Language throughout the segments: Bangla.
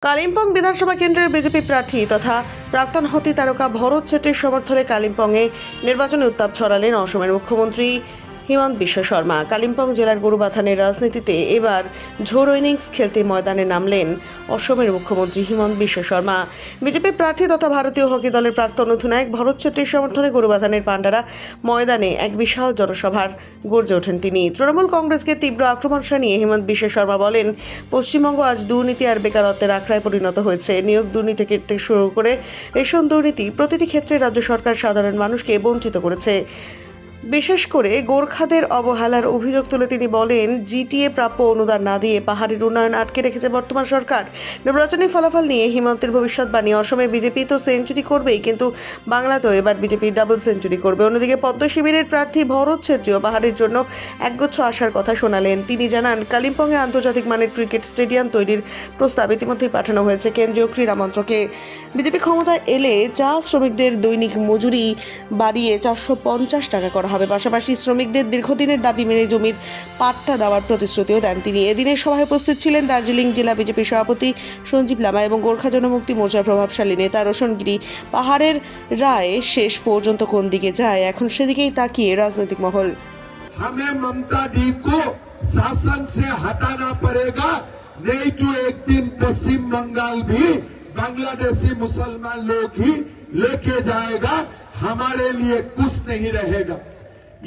কালিম্পং বিধানসভা কেন্দ্রের বিজেপি প্রার্থী তথা প্রাক্তন হতি তারকা ভরত ছেত্রীর সমর্থনে কালিম্পংয়ে নির্বাচনী উত্তাপ ছড়ালেন অসমের মুখ্যমন্ত্রী হিমন্ত বিশ্ব শর্মা। কালিম্পং জেলার গরুবাথানের রাজনীতিতে এবার ঝোড়ো ইনিংস খেলতে ময়দানে নামলেন অসমের মুখ্যমন্ত্রী হিমন্ত বিশ্ব শর্মা। বিজেপি প্রার্থী তথা ভারতীয় হকি দলের প্রাক্তন অধিনায়ক ভরত ছেত্রীর সমর্থনে গরুবাথানের পান্ডারা ময়দানে এক বিশাল জনসভার গর্জে ওঠেন তিনি। তৃণমূল কংগ্রেসকে তীব্র আক্রমণ শানিয়ে হিমন্ত বিশ্ব শর্মা বলেন, পশ্চিমবঙ্গ আজ দুর্নীতি আর বেকারত্বের আখড়ায় পরিণত হয়েছে। নিয়োগ দুর্নীতি থেকে শুরু করে রেশন দুর্নীতি, প্রতিটি ক্ষেত্রে রাজ্য সরকার সাধারণ মানুষকে বঞ্চিত করেছে। বিশেষ করে গোর্খাদের অবহেলার অভিযোগ তুলে তিনি বলেন, জিটিএ প্রাপ্য অনুদান না দিয়ে পাহাড়ের উন্নয়ন আটকে রেখেছে বর্তমান সরকার। নির্বাচনী ফলাফল নিয়ে হিমন্তের ভবিষ্যৎবাণী, অসমে বিজেপি তো সেঞ্চুরি করবেই, কিন্তু বাংলাতেও এবার বিজেপি ডাবল সেঞ্চুরি করবে। অন্যদিকে পদ্ম শিবিরের প্রার্থী ভরত ছেত্রীও পাহাড়ের জন্য একগুচ্ছ আশার কথা শোনালেন। তিনি জানান, কালিম্পংয়ে আন্তর্জাতিক মানের ক্রিকেট স্টেডিয়াম তৈরির প্রস্তাব ইতিমধ্যেই পাঠানো হয়েছে কেন্দ্রীয় ক্রীড়া মন্ত্রকে। বিজেপি ক্ষমতায় এলে চা শ্রমিকদের দৈনিক মজুরি বাড়িয়ে 450 টাকা করা হবে। পাশাপাশি শ্রমিকদের দীর্ঘদিনের দাবি মেনে জমির পাট্টা দেওয়ার প্রতিশ্রুতিও দেন তিনি। এদিনের সভায় উপস্থিত ছিলেন দার্জিলিং জেলা বিজেপি সভাপতি সঞ্জীব লামা এবং গোর্খা জনমুক্তি মোর্চার প্রভাবশালী নেতা রোশন গিরি। পাহাড়ের রায় শেষ পর্যন্ত কোন দিকে যায়, এখন সেদিকেই তাকিয়ে রাজনৈতিক মহল। हमें ममता दी को शासन से हटाना पड़ेगा, नहीं तो एक दिन पश्चिम बंगाल भी बांग्लादेशी मुसलमान लोग ही लेके जाएगा, हमारे लिए कुछ नहीं रहेगा।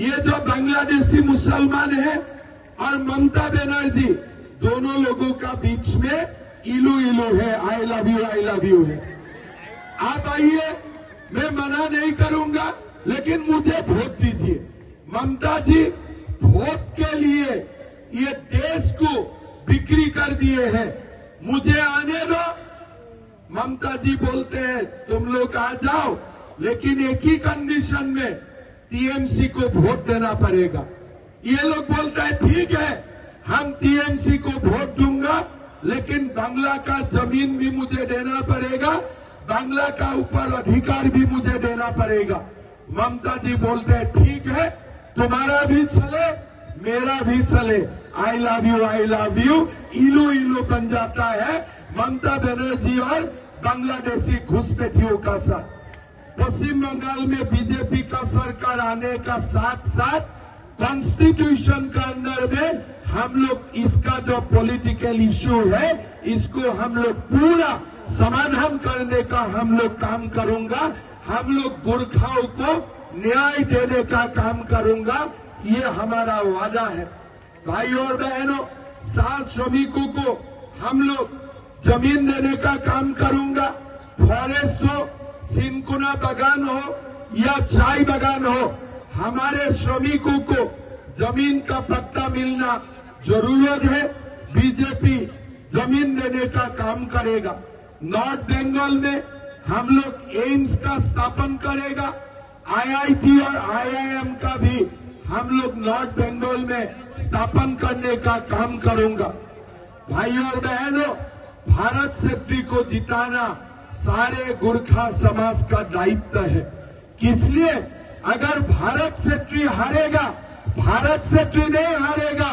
ये जो बांग्लादेशी मुसलमान है और ममता बनर्जी, दोनों लोगों का बीच में इलू इलू है, आई लव यू है। आप आइए, मैं मना नहीं करूंगा, लेकिन मुझे वोट दीजिए। ममता जी वोट के लिए ये देश को बिक्री कर दिए हैं, मुझे आने दो। ममता जी बोलते हैं तुम लोग आ जाओ, लेकिन एक ही कंडीशन में टीएमसी को वोट देना पड़ेगा। ये लोग बोलते हैं ठीक है, हम टीएमसी को वोट दूंगा, लेकिन बांग्ला का जमीन भी मुझे देना पड़ेगा, बांग्ला का ऊपर अधिकार भी मुझे देना पड़ेगा। ममता जी बोलते हैं ठीक है, तुम्हारा भी चले मेरा भी चले, आई लव यू इलू इलू बन जाता है ममता बनर्जी और बांग्लादेशी घुसपैठियों का साथ। पश्चिम बंगाल में बीजेपी का सरकार आने का साथ साथ कॉन्स्टिट्यूशन का अंदर में हम लोग इसका जो पॉलिटिकल इश्यू है, इसको हम लोग पूरा समाधान करने का हम लोग काम करूंगा। हम लोग गोरखाओं को न्याय देने का काम करूंगा, ये हमारा वादा है। भाइयों और बहनों, 7 श्रमिकों को हम लोग जमीन देने का काम करूंगा। फॉरेस्ट हो, सिनकोना बागान हो या चाय बागान हो, हमारे श्रमिकों को जमीन का पट्टा मिलना जरूरत है। बीजेपी जमीन देने का काम करेगा। नॉर्थ बंगाल में हम लोग एम्स का स्थापन करेगा, आईआईटी और आईआईएम का भी हम लोग नॉर्थ बंगाल में स्थापन करने का काम करूंगा। भाइयों और बहनों, भारत सेक्ट्री को जिताना सारे गोरखा समाज का दायित्व है। इसलिए अगर भारत सेक्ट्री हारेगा, भारत सेक्ट्री नहीं हारेगा,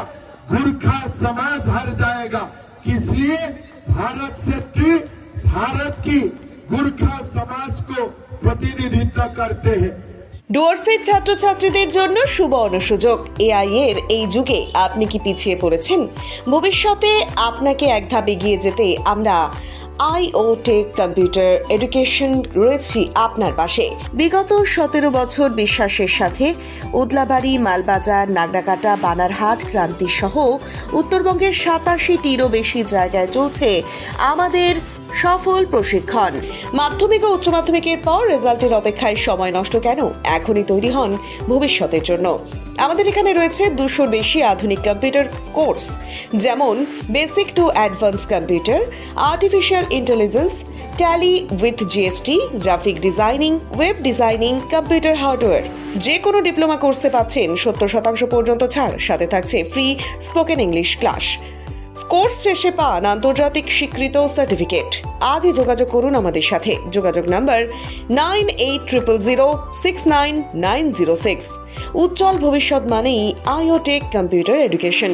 गोरखा समाज हार जाएगा। इसलिए भारत सेक्ट्री भारत की गोरखा समाज को प्रतिनिधित्व करते हैं। ডুয়ার্সের ছাত্রছাত্রীদের জন্য সুবর্ণ সুযোগ। এআই এর এই যুগে আপনি কি পিছিয়ে পড়েছেন? ভবিষ্যতে আপনাকে এক ধাপ এগিয়ে যেতে আমরা আইওটেক কম্পিউটার এডুকেশন রয়েছি আপনার পাশে। বিগত 17 বছর বিশ্বাসের সাথে উদলাবাড়ি, মালবাজার, নাগরাকাটা, বানারহাট, ক্রান্তি সহ উত্তরবঙ্গের 87টিরও বেশি জায়গায় চলছে আমাদের সফল প্রশিক্ষণ। মাধ্যমিক ও উচ্চ মাধ্যমিকের পর রেজাল্টের অপেক্ষায় সময় নষ্ট কেন? এখনই তৈরি হন ভবিষ্যতের জন্য। আমাদের এখানে রয়েছে 200-র বেশি আধুনিক কম্পিউটার কোর্স, যেমন basic to advance computer, artificial intelligence, tally with GST, graphic designing, web designing, computer hardware. যে কোনো ডিপ্লোমা কোর্সে পাচ্ছেন 70% পর্যন্ত ছাড়, সাথে থাকছে free spoken English class. Course শেষে পান আন্তর্জাতিক স্বীকৃত সার্টিফিকেট। আজই যোগাযোগ করুন আমাদের সাথে। যোগাযোগ নাম্বার 9800069906। উজ্জ্বল ভবিষ্যৎ মানেই আইওটেক কম্পিউটার এডুকেশন।